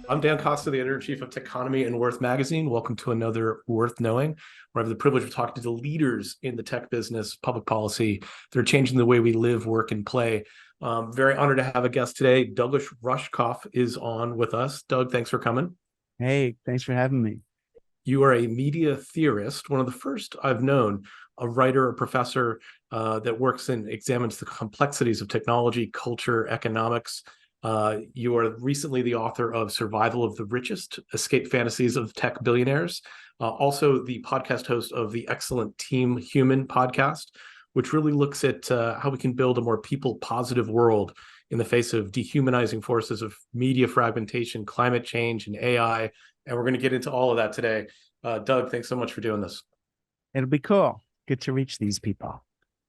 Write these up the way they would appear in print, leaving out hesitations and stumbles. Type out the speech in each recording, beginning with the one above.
I'm Dan Costa, the editor-in-chief of Techonomy and Worth magazine. Welcome to another Worth Knowing, where I have the privilege of talking to the leaders in the tech business, public policy. They're changing the way we live, work, and play. Very honored to have a guest today. Douglas Rushkoff is on with us. Doug, thanks for coming. Hey, thanks for having me. You are a media theorist, one of the first I've known, a writer, a professor that works and examines the complexities of technology, culture, economics. You are recently the author of Survival of the Richest, Escape Fantasies of Tech Billionaires, also the podcast host of the excellent Team Human podcast, which really looks at how we can build a more people-positive world in the face of dehumanizing forces of media fragmentation, climate change, and AI. And we're going to get into all of that today. Doug, thanks so much for doing this. It'll be cool. Good to reach these people.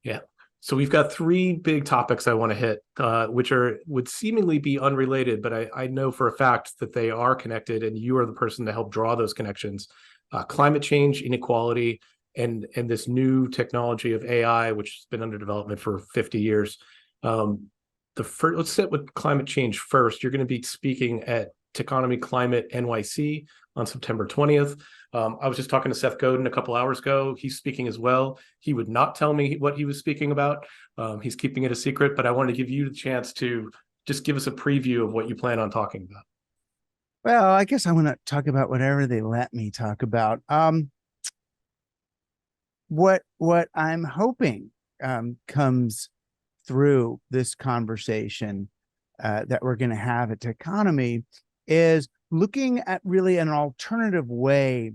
Yeah. So we've got three big topics I want to hit, which would seemingly be unrelated, but I know for a fact that they are connected, and you are the person to help draw those connections. Climate change, inequality, and this new technology of AI, which has been under development for 50 years. Let's sit with climate change first. You're going to be speaking at Techonomy Climate NYC on September 20th. I was just talking to Seth Godin a couple hours ago. He's speaking as well. He would not tell me what he was speaking about. He's keeping it a secret, but I want to give you the chance to just give us a preview of what you plan on talking about. Well, I guess I want to talk about whatever they let me talk about. What I'm hoping comes through this conversation that we're going to have at Techonomy is looking at really an alternative way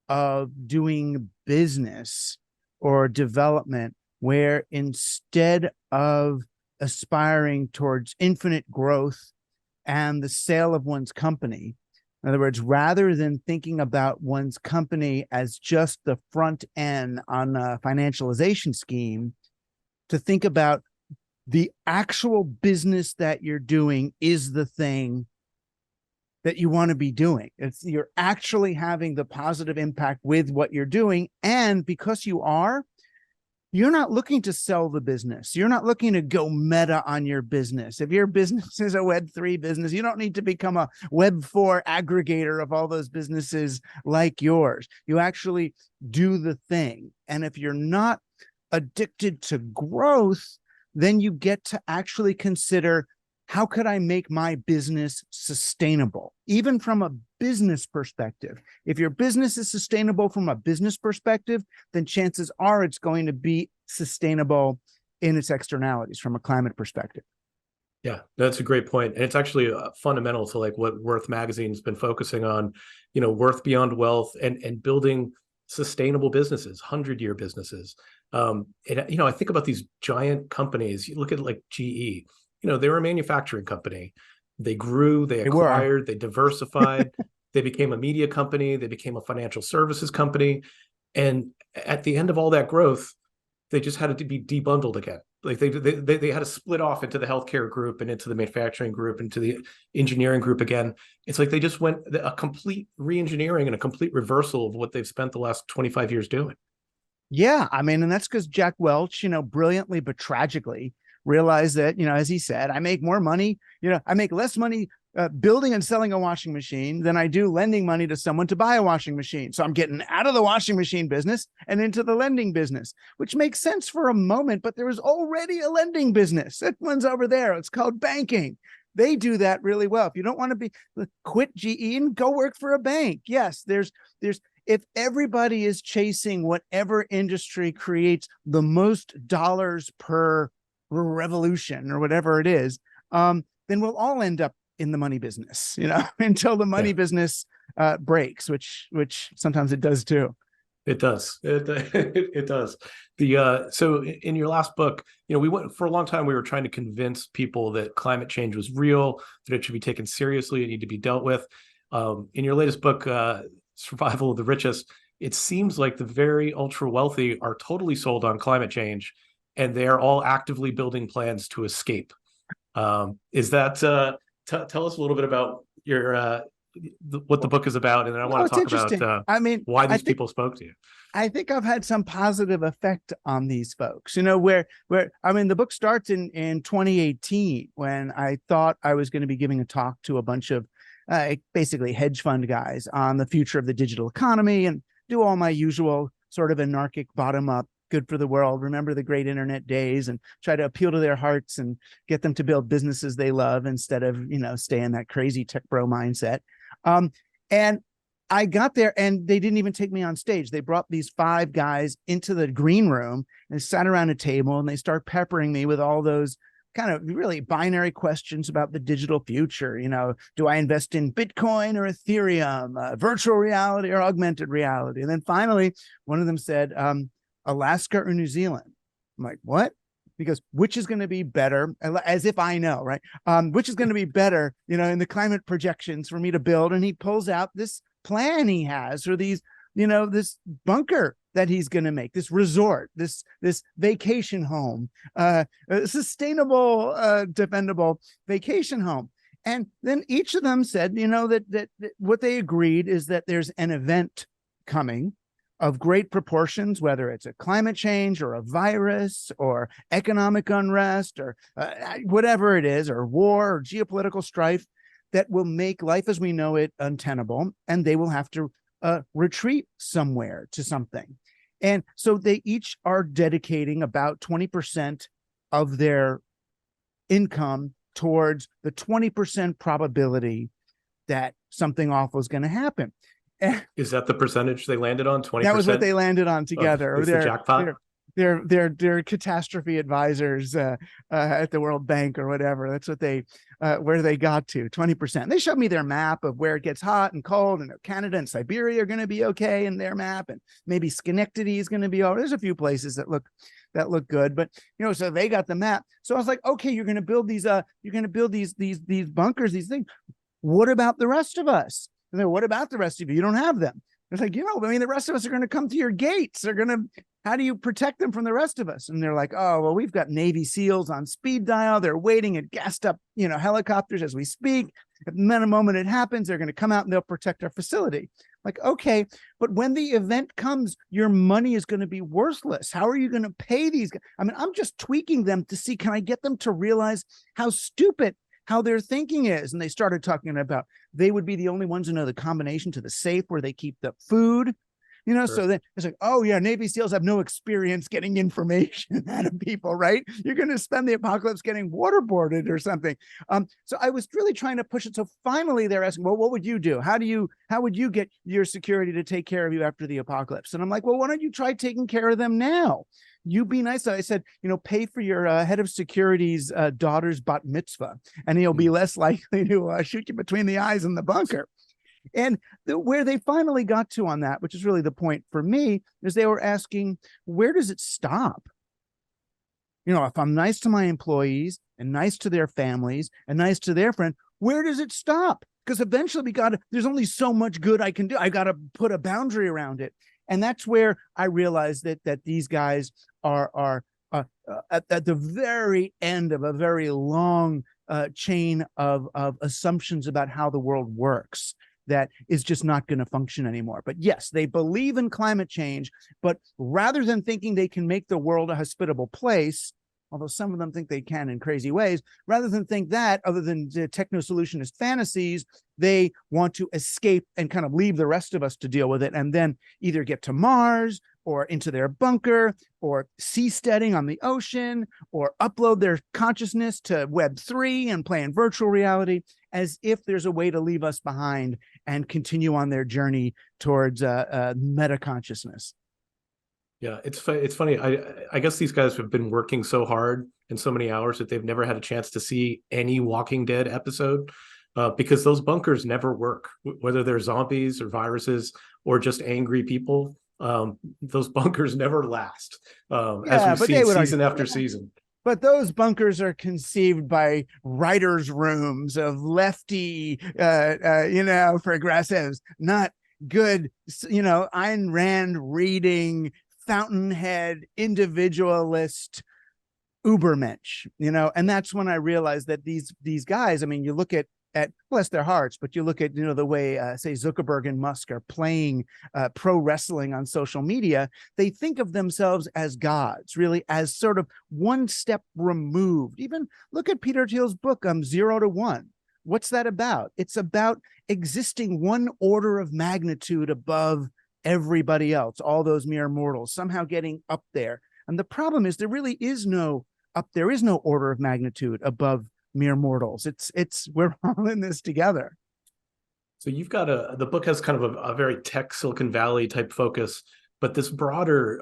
of doing business or development, where instead of aspiring towards infinite growth and the sale of one's company, in other words, rather than thinking about one's company as just the front end on a financialization scheme, to think about the actual business that you're doing is the thing that you want to be doing. You're actually having the positive impact with what you're doing. And because you're not looking to sell the business. You're not looking to go meta on your business. If your business is a Web3 business, you don't need to become a Web4 aggregator of all those businesses like yours. You actually do the thing. And if you're not addicted to growth, then you get to actually consider, how could I make my business sustainable, even from a business perspective? If your business is sustainable from a business perspective, then chances are it's going to be sustainable in its externalities from a climate perspective. Yeah, that's a great point. And it's actually fundamental to like what Worth magazine has been focusing on, worth beyond wealth and building sustainable businesses, 100-year businesses. I think about these giant companies. You look at like GE. They were a manufacturing company. They grew, they acquired, they diversified, they became a media company, they became a financial services company. And at the end of all that growth, they just had to be debundled again. Like they had to split off into the healthcare group and into the manufacturing group, into the engineering group again. It's like they just went a complete re-engineering and a complete reversal of what they've spent the last 25 years doing. Yeah, I mean, and that's because Jack Welch, brilliantly but tragically realized that, as he said, I make more money, I make less money building and selling a washing machine than I do lending money to someone to buy a washing machine. So I'm getting out of the washing machine business and into the lending business, which makes sense for a moment, but there was already a lending business. That one's over there. It's called banking. They do that really well. If you don't want to quit GE and go work for a bank. Yes, if everybody is chasing whatever industry creates the most dollars per revolution or whatever it is, then we'll all end up in the money business, until the money business breaks, which sometimes it does too. It does. It does. So in your last book, we went for a long time. We were trying to convince people that climate change was real, that it should be taken seriously, it need to be dealt with. In your latest book, Survival of the Richest, it seems like the very ultra wealthy are totally sold on climate change, and they are all actively building plans to escape. Is that tell us a little bit about your what the book is about, and then I want to talk about why these people spoke to you. I think I've had some positive effect on these folks, where the book starts in 2018 when I thought I was going to be giving a talk to a bunch of basically hedge fund guys on the future of the digital economy and do all my usual sort of anarchic bottom up, good for the world, remember the great internet days, and try to appeal to their hearts and get them to build businesses they love instead of, stay in that crazy tech bro mindset. And I got there and they didn't even take me on stage. They brought these 5 guys into the green room and sat around a table and they start peppering me with all those kind of really binary questions about the digital future. Do I invest in Bitcoin or Ethereum, virtual reality or augmented reality? And then finally, one of them said, Alaska or New Zealand. I'm like, what? Because which is going to be better? As if I know, right? Which is going to be better, in the climate projections for me to build? And he pulls out this plan he has for these, this bunker that he's going to make, this resort, this vacation home, sustainable, defendable vacation home. And then each of them said, that what they agreed is that there's an event coming of great proportions, whether it's a climate change or a virus or economic unrest or whatever it is, or war or geopolitical strife, that will make life as we know it untenable, and they will have to retreat somewhere to something. And so they each are dedicating about 20% of their income towards the 20% probability that something awful is going to happen. Is that the percentage they landed on? 20%? That was what they landed on together. It's the jackpot. They're catastrophe advisors at the World Bank or whatever. That's what where they got to 20%. They showed me their map of where it gets hot and cold, and Canada and Siberia are going to be okay in their map, and maybe Schenectady is going to be all. There's a few places that look good, but so they got the map. So I was like, okay, you're going to build these these bunkers, these things. What about the rest of us? And then, what about the rest of you? You don't have them. It's like, the rest of us are going to come to your gates. How do you protect them from the rest of us? And they're like, oh, well, we've got Navy SEALs on speed dial. They're waiting at gassed up, helicopters as we speak. At the moment it happens, they're going to come out and they'll protect our facility. Like, okay, but when the event comes, your money is going to be worthless. How are you going to pay these guys? I mean, I'm just tweaking them to see, can I get them to realize how stupid how their thinking is? And they started talking about they would be the only ones who know the combination to the safe where they keep the food. Sure. So then it's like, oh yeah, Navy SEALs have no experience getting information out of people, right? You're going to spend the apocalypse getting waterboarded or something. So I was really trying to push it. So finally they're asking, well, what would you do? How would you get your security to take care of you after the apocalypse? And I'm like, well, why don't you try taking care of them now? You be nice. I said, pay for your head of security's daughter's bat mitzvah, and he'll be less likely to shoot you between the eyes in the bunker. And where they finally got to on that, which is really the point for me, is they were asking, where does it stop? If I'm nice to my employees and nice to their families and nice to their friend, where does it stop? Because eventually there's only so much good I can do. I got to put a boundary around it. And that's where I realized that these guys are at the very end of a very long chain of assumptions about how the world works that is just not going to function anymore. But yes, they believe in climate change, but rather than thinking they can make the world a hospitable place, although some of them think they can in crazy ways, rather than think that, other than the techno-solutionist fantasies, they want to escape and kind of leave the rest of us to deal with it, and then either get to Mars or into their bunker or seasteading on the ocean or upload their consciousness to Web3 and play in virtual reality, as if there's a way to leave us behind and continue on their journey towards meta consciousness. Yeah, it's funny. I guess these guys have been working so hard and so many hours that they've never had a chance to see any Walking Dead episode because those bunkers never work, whether they're zombies or viruses or just angry people. Those bunkers never last, as we've seen season after season. But those bunkers are conceived by writers' rooms of lefty, progressives, not good, Ayn Rand reading, fountainhead, individualist Ubermensch, and that's when I realized that these guys, I mean, you look at bless their hearts, but you look at, the way, say, Zuckerberg and Musk are playing pro wrestling on social media, they think of themselves as gods, really, as sort of one step removed. Even look at Peter Thiel's book, 0 to 1. What's that about? It's about existing one order of magnitude above everybody else, all those mere mortals, somehow getting up there. And the problem is there really is no there is no order of magnitude above mere mortals. We're all in this together. So you've got the book has kind of a very tech Silicon Valley type focus, but this broader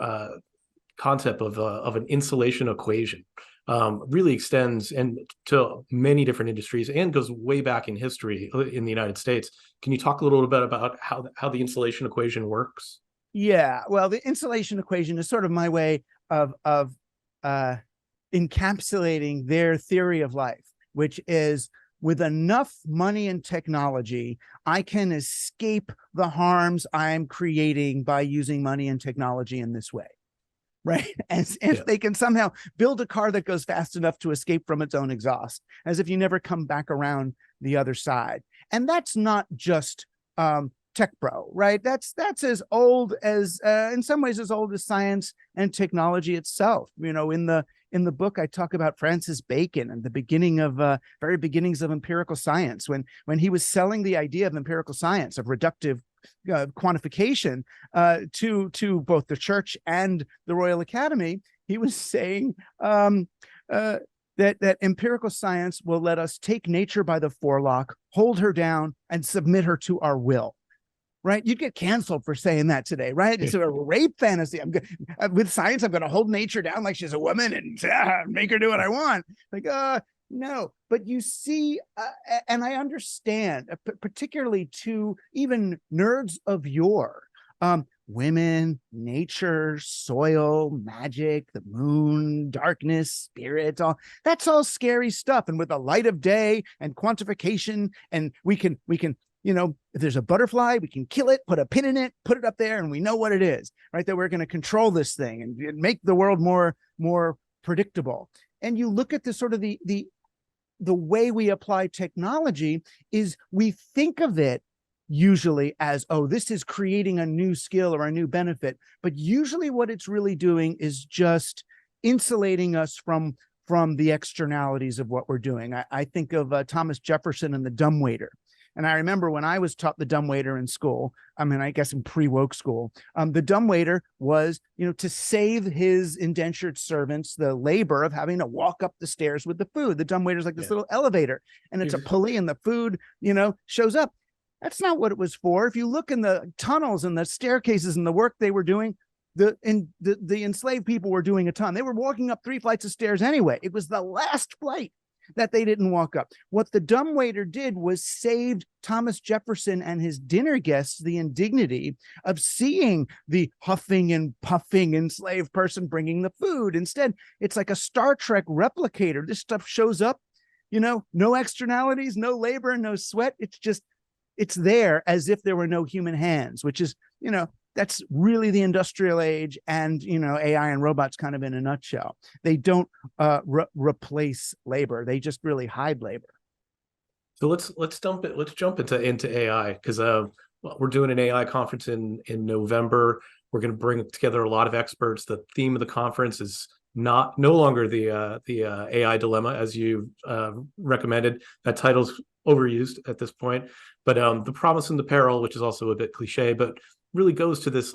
concept of an insulation equation really extends and to many different industries and goes way back in history in the United States. Can you talk a little bit about how the insulation equation works? Yeah, well, the insulation equation is sort of my way of encapsulating their theory of life, which is with enough money and technology, I can escape the harms I'm creating by using money and technology in this way. Right? As if they can somehow build a car that goes fast enough to escape from its own exhaust, as if you never come back around the other side. And that's not just tech bro, right? That's as old as, in some ways, as old as science and technology itself. You know, in the book, I talk about Francis Bacon and the very beginnings of empirical science, when he was selling the idea of empirical science, of reductive quantification to both the church and the Royal Academy. He was saying that empirical science will let us take nature by the forelock, hold her down, and submit her to our will. Right? You'd get canceled for saying that today, right? It's a rape fantasy. With science, I'm going to hold nature down like she's a woman and make her do what I want. Like, no. But you see, and I understand, particularly to even nerds of yore, women, nature, soil, magic, the moon, darkness, spirits, that's all scary stuff. And with the light of day and quantification, and we can, you know, if there's a butterfly, we can kill it, put a pin in it, put it up there, and we know what it is, right? That we're going to control this thing and make the world more predictable. And you look at the sort of the way we apply technology is we think of it usually as, oh, this is creating a new skill or a new benefit. But usually what it's really doing is just insulating us from the externalities of what we're doing. I think of Thomas Jefferson and the dumbwaiter. And I remember when I was taught the dumbwaiter in school, I mean, I guess in pre-woke school, the dumbwaiter was, you know, to save his indentured servants the labor of having to walk up the stairs with the food. The dumbwaiter is like this little elevator, and it's a pulley, and the food, you know, shows up. That's not what it was for. If you look in the tunnels and the staircases and the work they were doing, the enslaved people were doing a ton. They were walking up 3 flights of stairs anyway. It was the last flight that they didn't walk up. What the dumbwaiter did was saved Thomas Jefferson and his dinner guests the indignity of seeing the huffing and puffing enslaved person bringing the food. Instead, it's like a Star Trek replicator. This stuff shows up, you know, no externalities, no labor, no sweat. It's there as if there were no human hands, which is, you know, that's really the industrial age and, you know, AI and robots kind of in a nutshell. They don't replace labor. They just really hide labor. So let's jump into AI, because we're doing an AI conference in November. We're going to bring together a lot of experts. The theme of the conference is no longer the AI dilemma, as you recommended. That title's overused at this point, but the promise and the peril, which is also a bit cliche, but really goes to this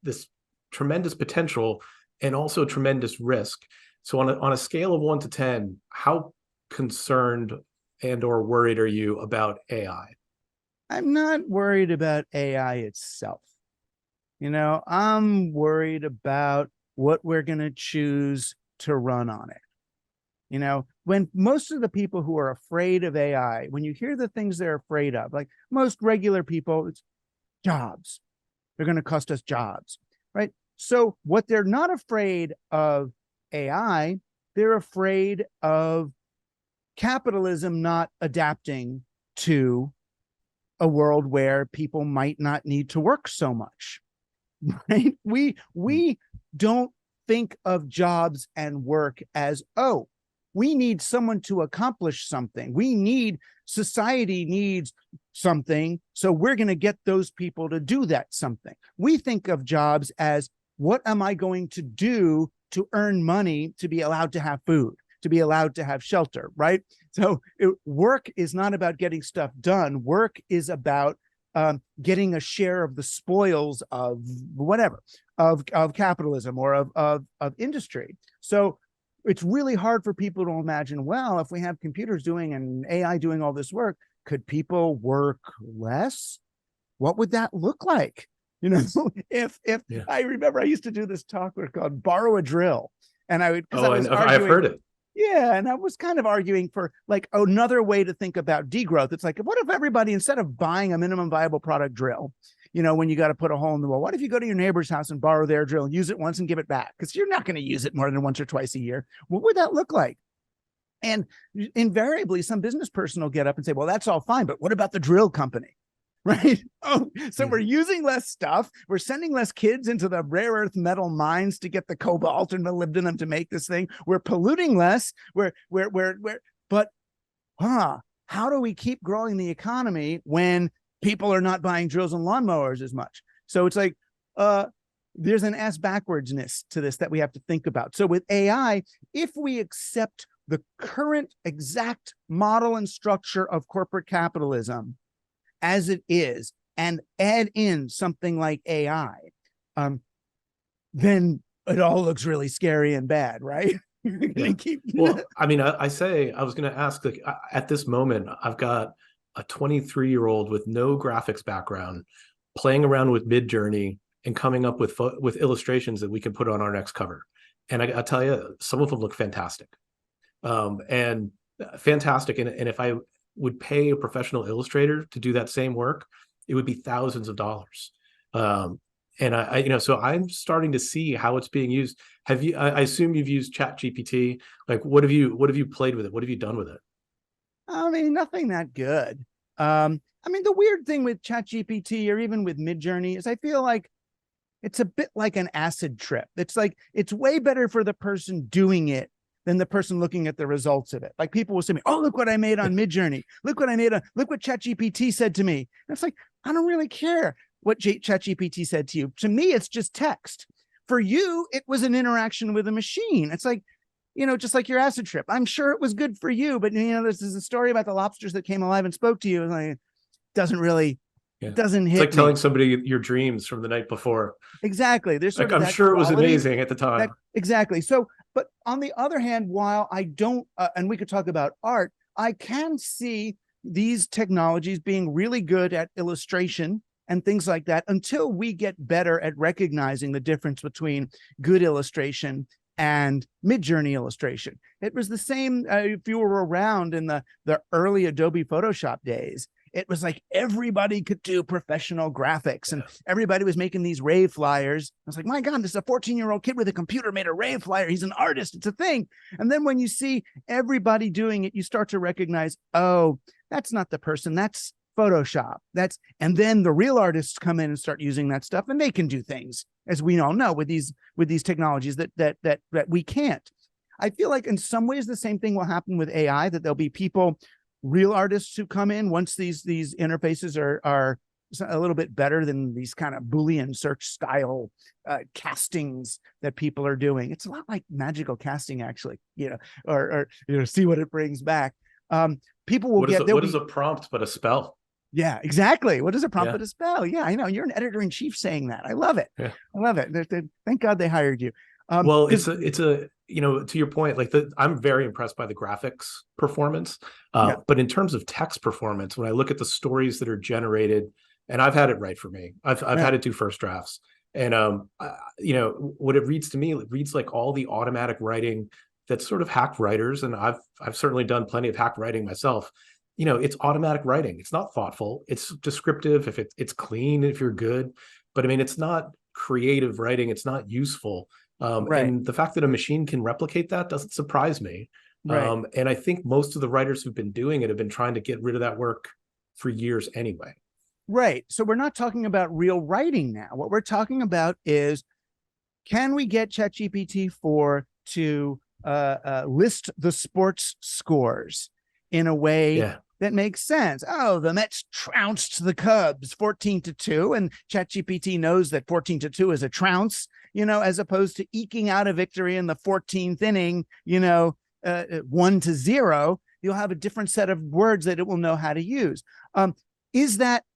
this tremendous potential and also tremendous risk. So on a scale of 1 to 10, how concerned and or worried are you about AI? I'm not worried about AI itself. You know, I'm worried about what we're going to choose to run on it. You know, when most of the people who are afraid of AI, when you hear the things they're afraid of, like most regular people, it's jobs. They're going to cost us jobs, right? So what they're not afraid of AI, they're afraid of capitalism not adapting to a world where people might not need to work so much, right? We don't think of jobs and work as, oh, we need someone to accomplish something. Society needs something, so we're going to get those people to do that something. We think of jobs as, what am I going to do to earn money to be allowed to have food? to be allowed to have shelter, right? So work is not about getting stuff done. Work is about getting a share of the spoils of whatever, of capitalism or of industry. So it's really hard for people to imagine, well, if we have computers doing and AI doing all this work, could people work less? What would that look like? You know, if Yeah. I remember I used to do this talk called Borrow a Drill. And I would, because Oh, I was I've heard it. yeah, and I was kind of arguing for like another way to think about degrowth. It's like, what if everybody, instead of buying a minimum viable product drill, you know, when you got to put a hole in the wall, what if you go to your neighbor's house and borrow their drill and use it once and give it back? Because you're not going to use it more than once or twice a year. What would that look like? And invariably, some business person will get up and say, well, that's all fine, but what about the drill company? Right? Oh, so we're using less stuff. We're sending less kids into the rare earth metal mines to get the cobalt and molybdenum to make this thing. We're polluting less. But how do we keep growing the economy when people are not buying drills and lawnmowers as much? So it's like, there's an ass backwardsness to this that we have to think about. So with AI, if we accept the current exact model and structure of corporate capitalism as it is, and add in something like AI, then it all looks really scary and bad, right? Yeah. Well, I mean, I was going to ask, like, at this moment, I've got a 23-year-old with no graphics background playing around with Midjourney and coming up with illustrations that we can put on our next cover. And I tell you, some of them look fantastic. And if I would pay a professional illustrator to do that same work, it would be thousands of dollars. And so I'm starting to see how it's being used. I assume you've used ChatGPT. Like, what have you played with it? What have you done with it? I mean, nothing that good. I mean, the weird thing with ChatGPT or even with Midjourney is I feel like it's a bit like an acid trip. It's like, it's way better for the person doing it than the person looking at the results of it. Like, people will say to me, oh, look what I made on Midjourney. Look what ChatGPT said to me. And it's like, I don't really care what ChatGPT said to you. To me, it's just text. For you, it was an interaction with a machine. It's like, you know, just like your acid trip. I'm sure it was good for you, but you know, this is a story about the lobsters that came alive and spoke to you. And like, doesn't really, doesn't hit. It's like telling somebody your dreams from the night before. Exactly. There's sort like, of I'm sure quality. It was amazing at the time. Exactly. So, but on the other hand, while I don't, and we could talk about art, I can see these technologies being really good at illustration and things like that until we get better at recognizing the difference between good illustration and Midjourney illustration. It was the same if you were around in the early Adobe Photoshop days. It was like everybody could do professional graphics and everybody was making these rave flyers. I was like, my God, this is a 14-year-old kid with a computer made a rave flyer. He's an artist. It's a thing. And then when you see everybody doing it, you start to recognize, oh, that's not the person. That's Photoshop. And then the real artists come in and start using that stuff, and they can do things, as we all know, with these technologies that we can't. I feel like in some ways the same thing will happen with AI, that there'll be people, real artists who come in once these interfaces are a little bit better than these kind of Boolean search style castings that people are doing. It's a lot like magical casting, actually, you know, or you know, see what it brings back. People will what is a prompt but a spell? Yeah, exactly. What is a prompt but a spell? Yeah, I know. You're an editor-in-chief saying that. I love it. Yeah. I love it. Thank God they hired you. Well, it's a you know, to your point, like I'm very impressed by the graphics performance. But in terms of text performance, when I look at the stories that are generated, and I've had it write for me, I've had it do first drafts, and you know, what it reads to me, it reads like all the automatic writing that's sort of hack writers, and I've certainly done plenty of hack writing myself. You know, it's automatic writing. It's not thoughtful. It's descriptive. If it's clean, if you're good, but I mean, it's not creative writing. It's not useful. And the fact that a machine can replicate that doesn't surprise me. And I think most of the writers who've been doing it have been trying to get rid of that work for years anyway. Right. So we're not talking about real writing now. What we're talking about is, can we get ChatGPT to list the sports scores in a way that makes sense? Oh, the Mets trounced the Cubs 14-2, and ChatGPT knows that 14-2 is a trounce, you know, as opposed to eking out a victory in the 14th inning, you know, 1 to 0, you'll have a different set of words that it will know how to use.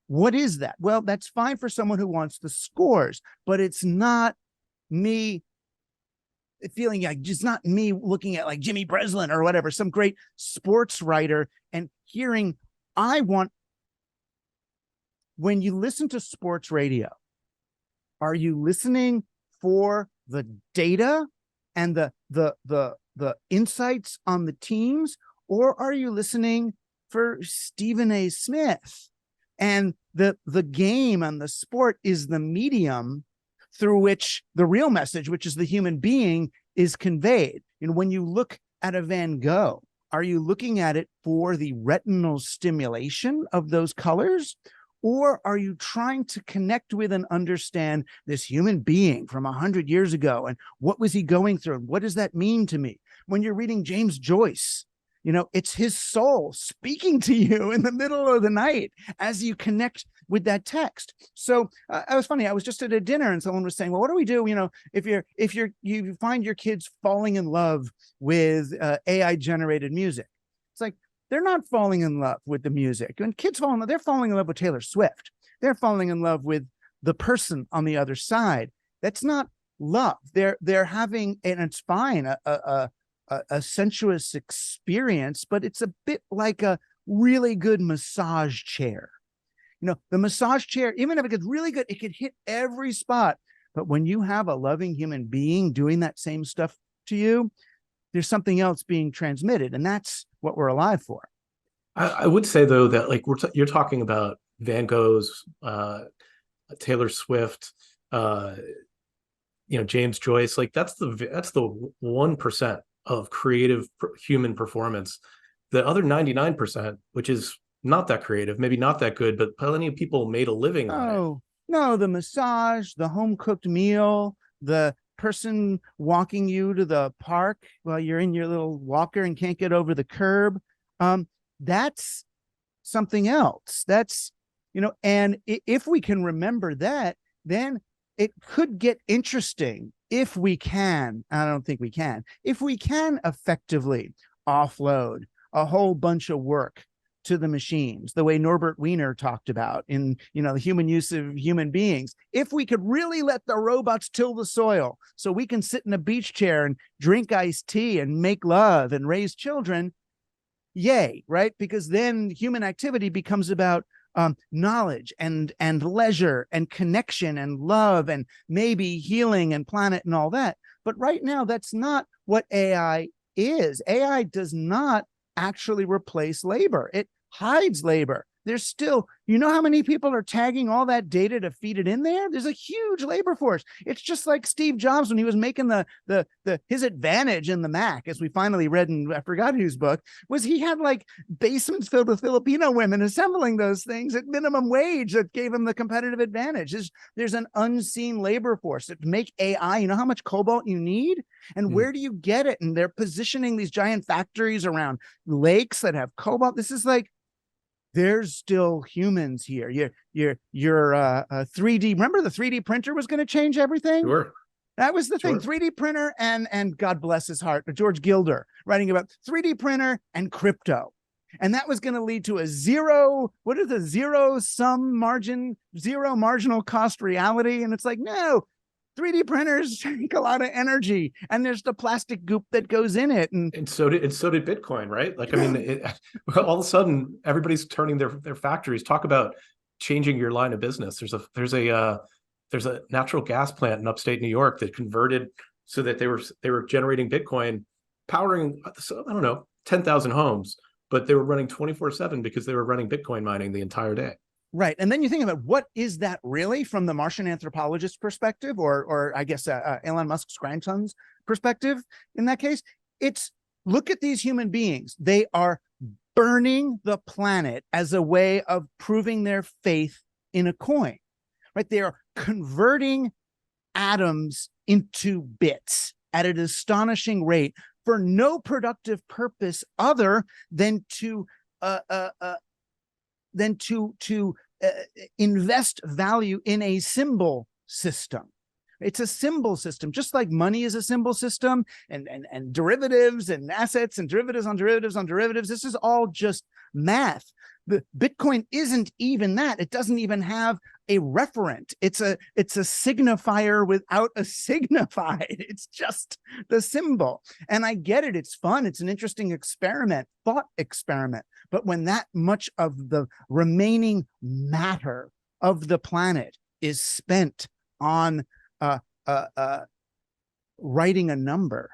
What is that? Well, that's fine for someone who wants the scores, but it's not me feeling like, just not me looking at like Jimmy Breslin or whatever, some great sports writer, and hearing, when you listen to sports radio, are you listening for the data and the insights on the teams, or are you listening for Stephen A. Smith? And the game and the sport is the medium through which the real message, which is the human being, is conveyed. And when you look at a Van Gogh, are you looking at it for the retinal stimulation of those colors? Or are you trying to connect with and understand this human being from 100 years ago? And what was he going through? And what does that mean to me? When you're reading James Joyce, it's his soul speaking to you in the middle of the night as you connect with that text. So it was funny. I was just at a dinner and someone was saying, well, what do we do? If you find your kids falling in love with AI generated music, it's like, they're not falling in love with the music. When kids fall in love, they're falling in love with Taylor Swift. They're falling in love with the person on the other side. That's not love. They're having, and it's fine, a sensuous experience, but it's a bit like a really good massage chair. The massage chair, even if it gets really good, it could hit every spot. But when you have a loving human being doing that same stuff to you, there's something else being transmitted, and that's what we're alive for. I would say though that like you're talking about Van Gogh's, Taylor Swift, James Joyce, like that's the 1% of creative human performance. The other 99%, which is not that creative, maybe not that good, but plenty of people made a living on it. No, the massage, the home cooked meal, the person walking you to the park while you're in your little walker and can't get over the curb. That's something else. That's, and if we can remember that, then it could get interesting if we can. I don't think we can. If we can effectively offload a whole bunch of work to the machines, the way Norbert Wiener talked about in, the human use of human beings. If we could really let the robots till the soil so we can sit in a beach chair and drink iced tea and make love and raise children, yay, right? Because then human activity becomes about knowledge and leisure and connection and love and maybe healing and planet and all that. But right now, that's not what AI is. AI does not actually replace labor. It hides labor. There's still, how many people are tagging all that data to feed it in there? There's a huge labor force. It's just like Steve Jobs when he was making his advantage in the Mac, as we finally read in, I forgot whose book, was he had like basements filled with Filipino women assembling those things at minimum wage that gave him the competitive advantage. There's an unseen labor force to make AI. You know how much cobalt you need? And where do you get it? And they're positioning these giant factories around lakes that have cobalt. This is like, there's still humans here. Your 3D. Remember the 3D printer was going to change everything? Sure. That was the thing. 3D printer and God bless his heart, George Gilder writing about 3D printer and crypto. And that was going to lead to a zero sum margin, zero marginal cost reality. And it's like, no, 3D printers take a lot of energy, and there's the plastic goop that goes in it. And so did Bitcoin, right? Like, I mean, all of a sudden, everybody's turning their factories. Talk about changing your line of business. There's a natural gas plant in upstate New York that converted so that they were generating Bitcoin, powering, I don't know, 10,000 homes, but they were running 24/7 because they were running Bitcoin mining the entire day. Right. And then you think about, what is that really from the Martian anthropologist perspective, or I guess Elon Musk's grandson's perspective in that case? It's, look at these human beings. They are burning the planet as a way of proving their faith in a coin, right? They are converting atoms into bits at an astonishing rate for no productive purpose other than to invest value in a symbol system, It's a symbol system, just like money is a symbol system, and derivatives and assets and derivatives on derivatives on derivatives. This is all just math. The Bitcoin isn't even that. It doesn't even have a referent. It's a signifier without a signified. It's just the symbol. And I get it. It's fun. It's an interesting experiment, thought experiment. But when that much of the remaining matter of the planet is spent on writing a number,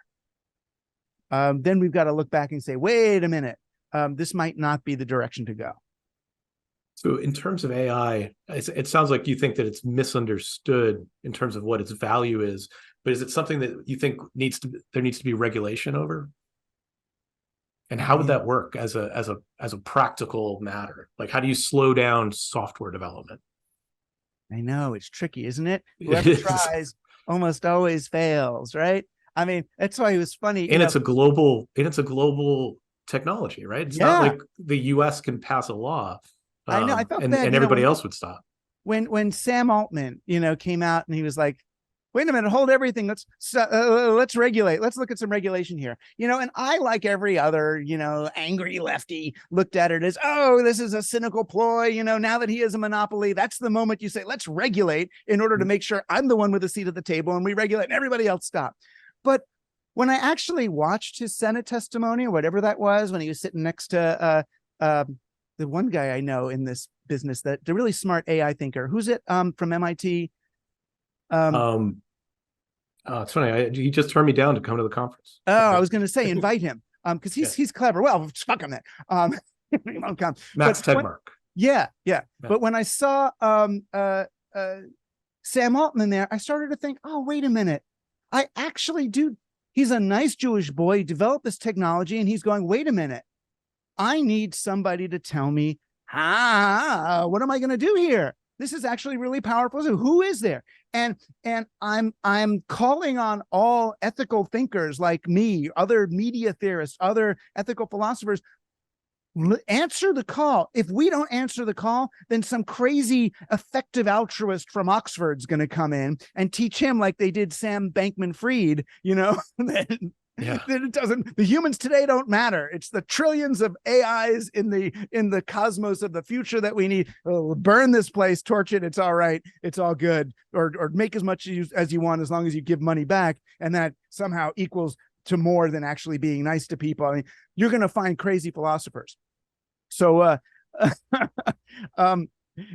then we've got to look back and say, wait a minute, this might not be the direction to go. So in terms of AI, it sounds like you think that it's misunderstood in terms of what its value is, but is it something that you think there needs to be regulation over? And how would that work as a practical matter? Like, how do you slow down software development? I know, it's tricky, isn't it? Whoever tries almost always fails, right? I mean, that's why it was funny. And it's a global technology, right? It's not like the US can pass a law. I know. I felt and, bad. and everybody else would stop. When Sam Altman, came out and he was like, wait a minute, hold everything. Let's regulate. Let's look at some regulation here. And I, like every other, angry lefty, looked at it as, oh, this is a cynical ploy. Now that he has a monopoly, that's the moment you say, let's regulate in order to make sure I'm the one with a seat at the table, and we regulate and everybody else stop. But when I actually watched his Senate testimony, or whatever that was, when he was sitting next to the one guy I know in this business, the really smart AI thinker, who's it from MIT? It's funny. He just turned me down to come to the conference. Oh, I was going to say, invite him because he's clever. Well, fuck him then. He won't come. Max Tegmark. Yeah. But when I saw Sam Altman there, I started to think, oh, wait a minute. I actually do. He's a nice Jewish boy. He developed this technology, and he's going, wait a minute. I need somebody to tell me, what am I going to do here? This is actually really powerful. So who is there? And I'm calling on all ethical thinkers like me, other media theorists, other ethical philosophers. Answer the call. If we don't answer the call, then some crazy effective altruist from Oxford's going to come in and teach him, like they did Sam Bankman-Fried, that it doesn't, the humans today don't matter. It's the trillions of AIs in the cosmos of the future that we need. Burn this place, torch it. It's all right. It's all good. Or make as much as you want, as long as you give money back. And that somehow equals to more than actually being nice to people. I mean, you're going to find crazy philosophers. So,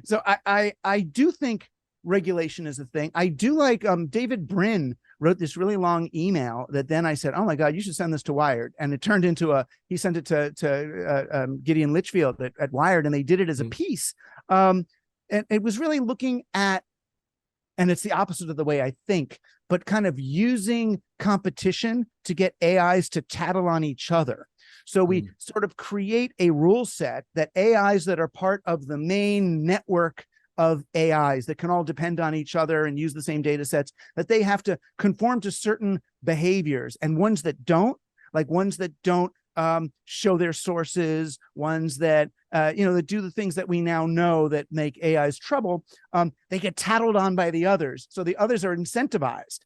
so I do think regulation is a thing. I do like, David Brin wrote this really long email that then I said, oh my God, you should send this to Wired. And it turned into he sent it to Gideon Litchfield at Wired, and they did it as a piece. And it was really looking at, and it's the opposite of the way I think, but kind of using competition to get AIs to tattle on each other. So we sort of create a rule set that AIs that are part of the main network of AIs that can all depend on each other and use the same data sets, that they have to conform to certain behaviors, and ones that don't, show their sources, ones that, that do the things that we now know that make AIs trouble, they get tattled on by the others. So the others are incentivized.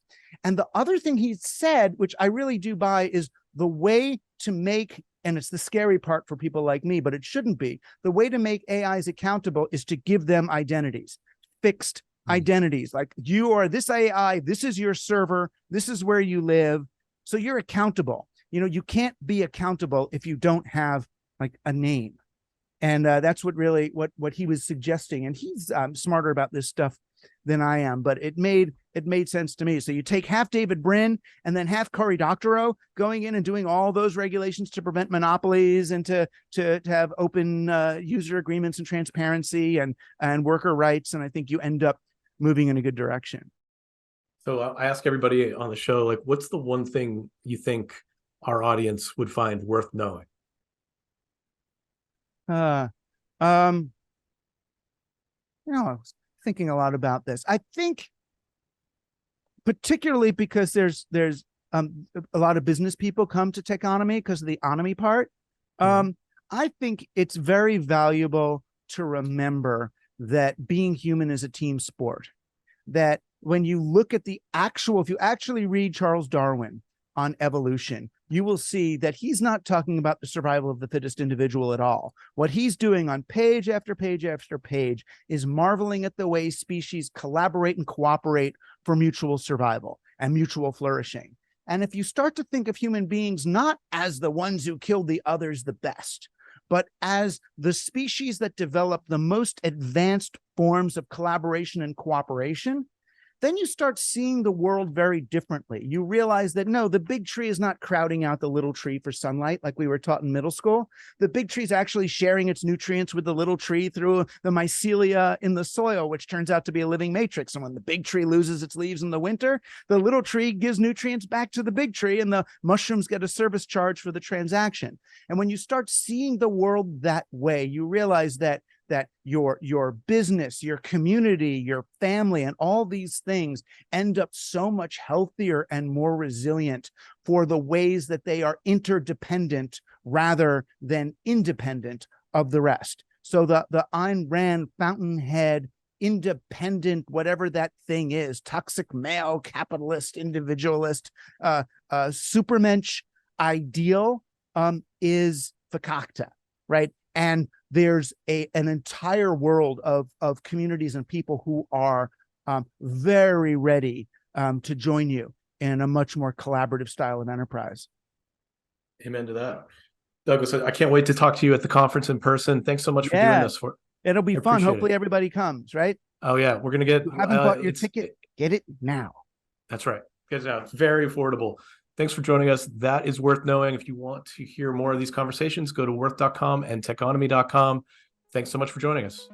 And the other thing he said, which I really do buy, is the way to make, and it's the scary part for people like me, but it shouldn't be, the way to make AIs accountable is to give them identities, fixed identities. Like, you are this AI, this is your server, this is where you live. So you're accountable. You can't be accountable if you don't have like a name. And that's what he was suggesting. And he's smarter about this stuff than I am, but it made sense to me. So you take half David Brin and then half Cory Doctorow going in and doing all those regulations to prevent monopolies and to have open user agreements and transparency and worker rights. And I think you end up moving in a good direction. So I ask everybody on the show, like, what's the one thing you think our audience would find worth knowing? I was thinking a lot about this. I think particularly because there's a lot of business people come to Techonomy because of the onomy part. I think it's very valuable to remember that being human is a team sport, that when you look at if you actually read Charles Darwin on evolution, you will see that he's not talking about the survival of the fittest individual at all. What he's doing on page after page after page is marveling at the way species collaborate and cooperate for mutual survival and mutual flourishing. And if you start to think of human beings not as the ones who killed the others the best, but as the species that develop the most advanced forms of collaboration and cooperation, then you start seeing the world very differently. You realize that no, the big tree is not crowding out the little tree for sunlight like we were taught in middle school. The big tree is actually sharing its nutrients with the little tree through the mycelia in the soil, which turns out to be a living matrix. And when the big tree loses its leaves in the winter, the little tree gives nutrients back to the big tree, and the mushrooms get a service charge for the transaction. And when you start seeing the world that way, you realize that your business, your community, your family, and all these things end up so much healthier and more resilient for the ways that they are interdependent rather than independent of the rest. So the Ayn Rand fountainhead, independent, whatever that thing is, toxic male, capitalist, individualist, supermensch ideal is fakakta, right? And there's an entire world of communities and people who are very ready to join you in a much more collaborative style of enterprise. Amen to that. Douglas, I can't wait to talk to you at the conference in person. Thanks so much for doing this. It'll be fun. Hopefully everybody comes, right? Oh yeah, we're gonna get. If you haven't bought your ticket, get it now. That's right. Get it now. It's very affordable. Thanks for joining us. That is Worth Knowing. If you want to hear more of these conversations, go to worth.com and techonomy.com. Thanks so much for joining us.